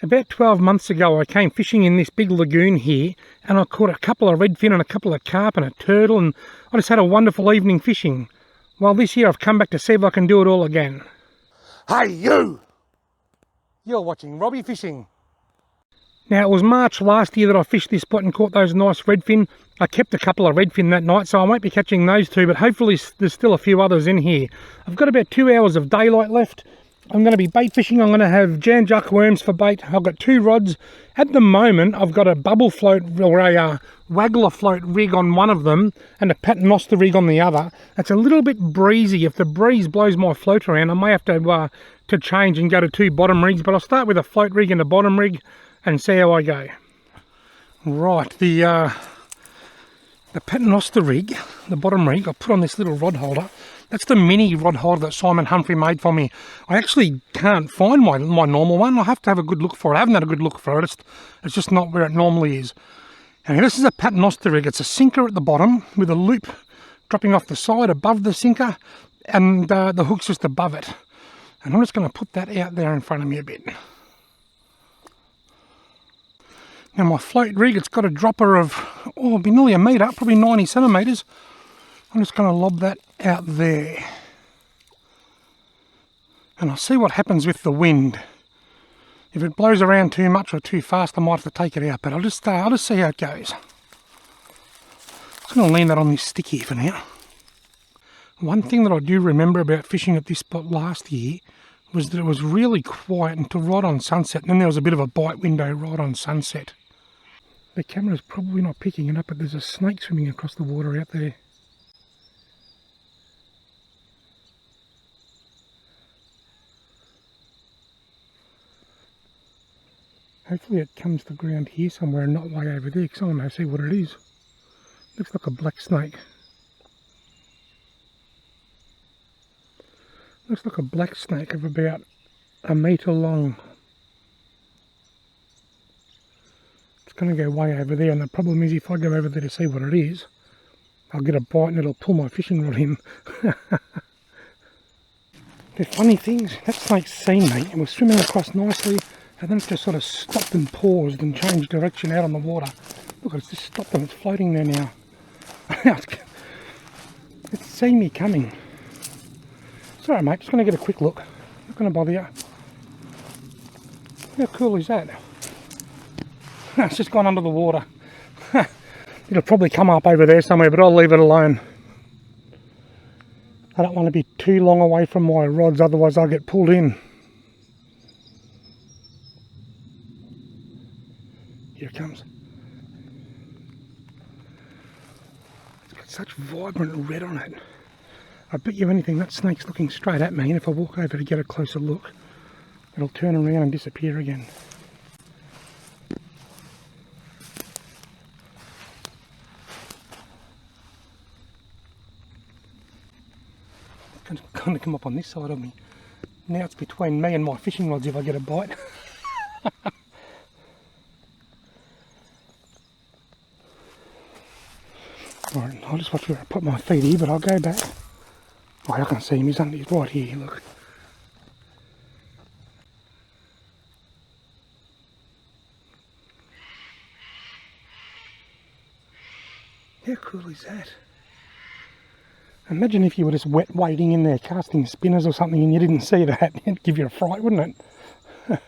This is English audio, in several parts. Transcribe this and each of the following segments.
About 12 months ago I came fishing in this big lagoon here and I caught a couple of redfin and a couple of carp and a turtle, and I just had a wonderful evening fishing. Well, this year I've come back to see if I can do it all again. Hey you! You're watching Robbie Fishing. Now, it was March last year that I fished this spot and caught those nice redfin. I kept a couple of redfin that night, so I won't be catching those two, but hopefully there's still a few others in here. I've got about 2 hours of daylight left. I'm going to be bait fishing. I'm going to have Jan Juck worms for bait. I've got 2 rods. At the moment, I've got a bubble float or a waggler float rig on one of them and a paternoster rig on the other. It's a little bit breezy. If the breeze blows my float around, I may have to change and go to 2 bottom rigs, but I'll start with a float rig and a bottom rig and see how I go. Right, the paternoster rig, the bottom rig, I put on this little rod holder. That's the mini rod holder that Simon Humphrey made for me. I actually can't find my normal one. I have to have a good look for it. I haven't had a good look for it. It's just not where it normally is. And this is a paternoster rig. It's a sinker at the bottom with a loop dropping off the side above the sinker, and the hook's just above it. And I'm just going to put that out there in front of me a bit. Now my float rig, it's got a dropper of, it'll be nearly a metre, probably 90 centimetres. I'm just going to lob that out there. And I'll see what happens with the wind. If it blows around too much or too fast, I might have to take it out, but I'll just see how it goes. I'm just going to lean that on this stick here for now. One thing that I do remember about fishing at this spot last year was that it was really quiet until right on sunset, and then there was a bit of a bite window right on sunset. The camera's probably not picking it up, but there's a snake swimming across the water out there. Hopefully it comes to ground here somewhere and not way over there, because I want to see what it is. Looks like a black snake. Looks like a black snake of about a metre long. It's going to go way over there, and the problem is if I go over there to see what it is, I'll get a bite and it'll pull my fishing rod in. The funny things, that snake's seen me and was swimming across nicely, and then it's just sort of stopped and paused and changed direction out on the water. Look, it's just stopped and it's floating there now. It's seen me coming. Sorry mate, just going to get a quick look. Not going to bother you. How cool is that? It's just gone under the water. It'll probably come up over there somewhere, but I'll leave it alone. I don't want to be too long away from my rods, otherwise I'll get pulled in. Here it comes. It's got such vibrant red on it. I bet you anything that snake's looking straight at me, and if I walk over to get a closer look, it'll turn around and disappear again. It's going to come up on this side of me. Now it's between me and my fishing rods if I get a bite. Alright, I'll just watch where I put my feet here, but I'll go back. Oh, I can see him, he's right here, look. How cool is that? Imagine if you were just wet wading in there casting spinners or something and you didn't see that. It'd give you a fright, wouldn't it?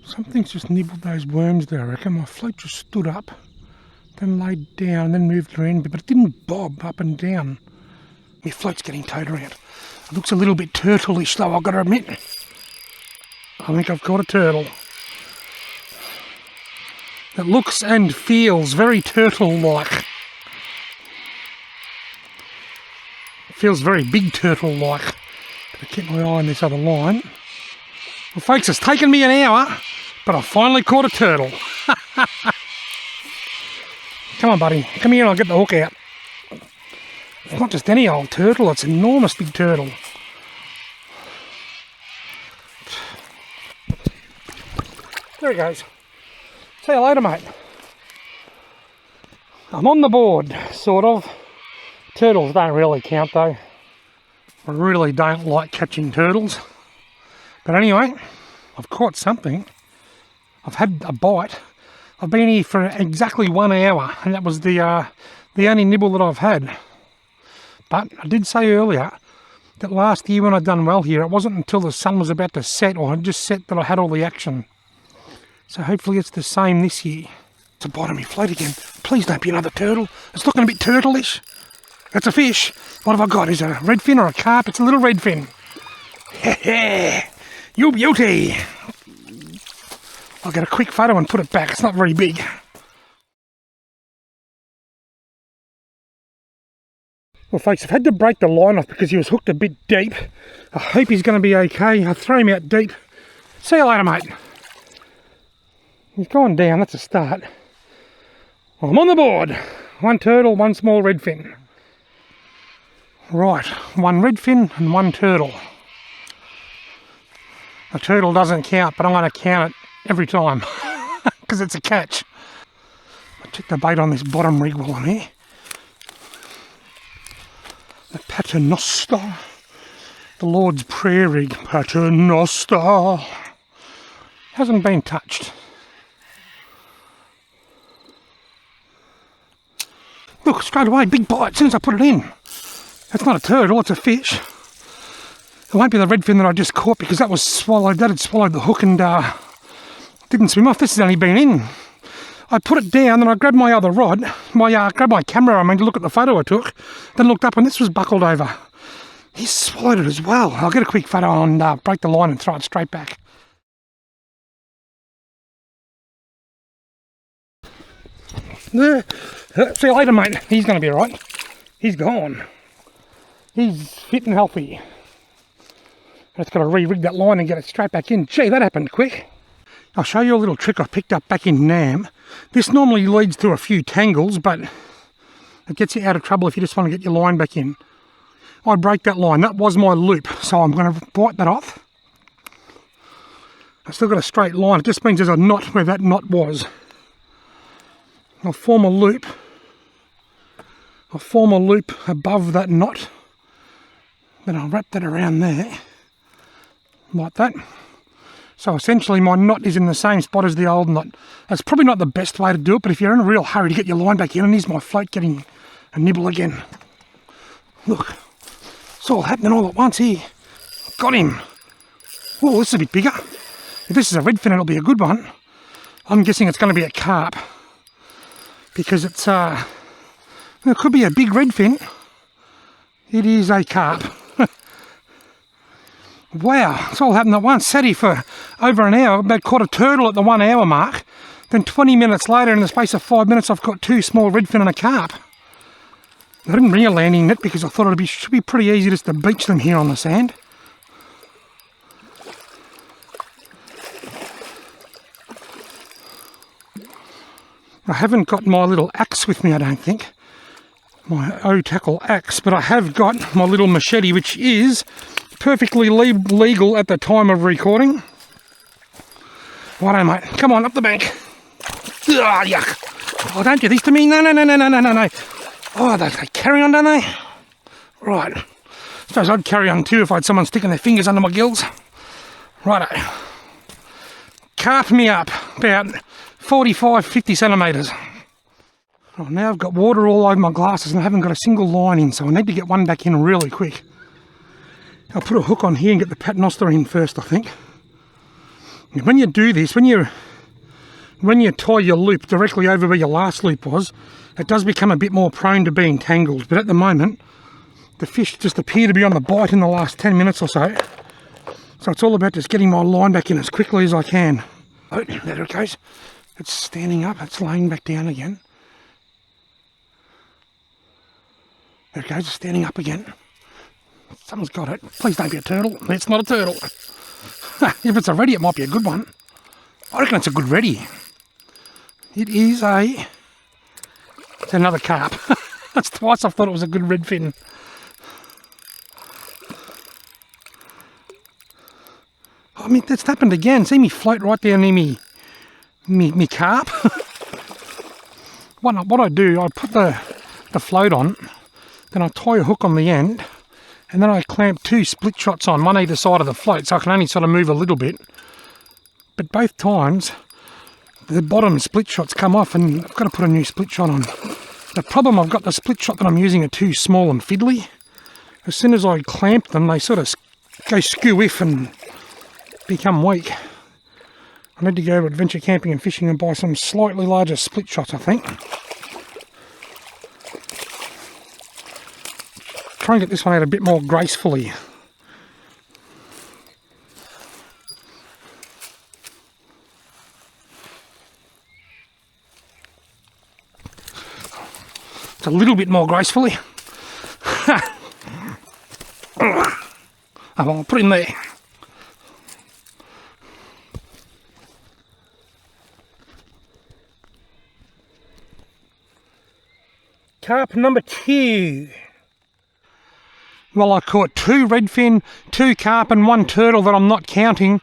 Something's just nibbled those worms there, I reckon. My float just stood up, then laid down, then moved around, but it didn't bob up and down. My float's getting towed around. It looks a little bit turtle-ish though, I've got to admit. I think I've caught a turtle. It looks and feels very turtle-like. It feels very big turtle-like. Better keep my eye on this other line. Well folks, it's taken me an hour, but I finally caught a turtle. Come on buddy, come here and I'll get the hook out. It's not just any old turtle, it's an enormous big turtle. There he goes. See you later mate. I'm on the board, sort of. Turtles don't really count though. I really don't like catching turtles. But anyway, I've caught something. I've had a bite. I've been here for exactly 1 hour, and that was the only nibble that I've had. But I did say earlier that last year when I'd done well here, it wasn't until the sun was about to set, or had just set, that I had all the action. So hopefully it's the same this year. It's a bite on me float again. Please don't be another turtle. It's looking a bit turtle-ish. That's a fish. What have I got? Is it a redfin or a carp? It's a little redfin. Heh. You beauty. I'll get a quick photo and put it back. It's not very big. Well folks, I've had to break the line off because he was hooked a bit deep. I hope he's going to be okay. I'll throw him out deep. See you later, mate. He's gone down, that's a start. Well, I'm on the board. 1 turtle, 1 small redfin. Right, 1 redfin and 1 turtle. A turtle doesn't count, but I'm going to count it every time because it's a catch. I'll check the bait on this bottom rig while I'm here. The Paternoster, the Lord's Prayer rig, Paternoster, hasn't been touched. Look, straight away, big bite as soon as I put it in. That's not a turtle, it's a fish. It won't be the redfin that I just caught because that was swallowed. That had swallowed the hook and didn't swim off. This has only been in. I put it down, then I grabbed my other rod, grabbed my camera, to look at the photo I took, then looked up and this was buckled over. He swallowed it as well. I'll get a quick photo and break the line and throw it straight back. See you later, mate. He's going to be alright. He's gone. He's fit and healthy. I just got to re-rig that line and get it straight back in. Gee, that happened quick. I'll show you a little trick I picked up back in Nam. This normally leads to a few tangles, but it gets you out of trouble if you just want to get your line back in. I break that line. That was my loop, so I'm going to bite that off. I've still got a straight line. It just means there's a knot where that knot was. I'll form a loop. I'll form a loop above that knot. Then I'll wrap that around there, like that. So essentially my knot is in the same spot as the old knot. That's probably not the best way to do it, but if you're in a real hurry to get your line back in, and here's my float getting a nibble again. Look, it's all happening all at once here. Got him. Oh, this is a bit bigger. If this is a redfin, it'll be a good one. I'm guessing it's going to be a carp because it's it could be a big redfin. It is a carp. Wow, it's all happened at once. Sat here for over an hour, about caught a turtle at the 1 hour mark. Then 20 minutes later, in the space of 5 minutes, I've caught 2 small redfin and a carp. I didn't bring a landing net because I thought should be pretty easy just to beach them here on the sand. I haven't got my little axe with me, I don't think. My O-tackle axe, but I have got my little machete, which is perfectly legal at the time of recording. Righto, mate. Come on, up the bank. Ah, yuck. Oh, don't do this to me. No. Oh, they carry on, don't they? Right. Suppose I'd carry on too if I had someone sticking their fingers under my gills. Righto. Carp me up about 45, 50 centimetres. Oh, now I've got water all over my glasses and I haven't got a single line in, so I need to get one back in really quick. I'll put a hook on here and get the paternoster in first, I think. And when you do this, when you tie your loop directly over where your last loop was, it does become a bit more prone to being tangled. But at the moment, the fish just appear to be on the bite in the last 10 minutes or so. So it's all about just getting my line back in as quickly as I can. Oh, there it goes. It's standing up, it's laying back down again. There it goes, it's standing up again. Someone's got it. Please don't be a turtle. It's not a turtle. If it's a reddy, it might be a good one. I reckon it's a good reddy. It is it's another carp. That's twice I've thought it was a good redfin. I mean, that's happened again. See me float right down near me carp. What I do, I put the float on, then I tie a hook on the end, and then I clamp 2 split shots on, one either side of the float, so I can only sort of move a little bit. but both times the bottom split shot's come off and I've got to put a new split shot on. The problem, I've got the split shot that I'm using are too small and fiddly. As soon as I clamp them, they sort of go skew-whiff and become weak. I need to go to adventure camping and fishing and buy some slightly larger split shots, I think. Try and get this one out a bit more gracefully. A little bit more gracefully. I'll put it in there. Carp number 2. Well, I caught 2 redfin, 2 carp and 1 turtle that I'm not counting.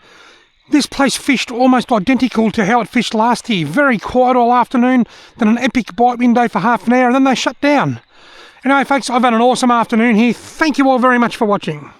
This place fished almost identical to how it fished last year. Very quiet all afternoon, then an epic bite window for half an hour, and then they shut down. Anyway, folks, I've had an awesome afternoon here. Thank you all very much for watching.